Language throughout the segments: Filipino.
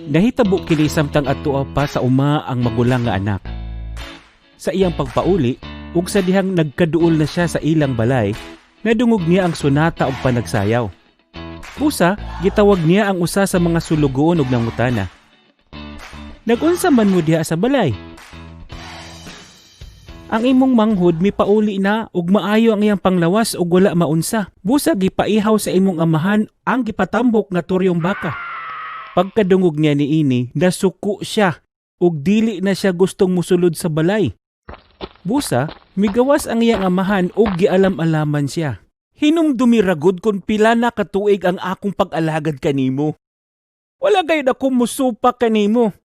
Nahitabo kini samtang adto pa sa uma ang magulang nga anak. Sa iyang pagpauli ug sa dihang nagkaduol na siya sa ilang balay, nadungog niya ang sunata ug panagsayaw. Busa, gitawag niya ang usa sa mga sulugoon ug nangutana. Nagunsa man mo diha sa balay? Ang imong manghod mipauli na ug maayo ang iyang panglawas ug wala maunsa. Busa gipaihaw sa imong amahan ang gipatambok nga turyong baka. Pagkadungog niya niini, nasuko siya ug dili na siya gustong musulod sa balay. Busa, migawas ang iyang amahan ug gialam-alaman siya. Hinumdumi ragud kung pila na katuig ang akong pag-alagad kanimo. Wala gayud ako musupa kanimo.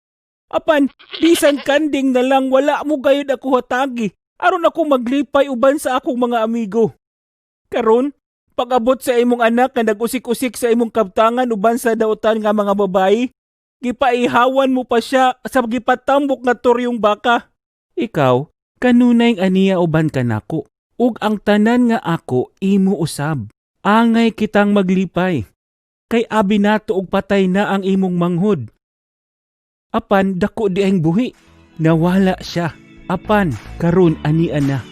Apan, bisan kanding na lang wala mo gayud ako hatagi aron ako maglipay uban sa akong mga amigo. Karon, pag-abot sa imong anak nga nag-usik-usik sa imong kabtangan uban sa dautan nga mga babayi, gipaihawan mo pa siya sa gipatambok nga turyong baka. Ikaw, kanunay aniya uban kanako, ug ang tanan nga ako imo usab. Angay kitang maglipay. Kay abi nato og patay na ang imong manghod. Apan dako di ang buhi. Nawala siya. Apan karon ani ana.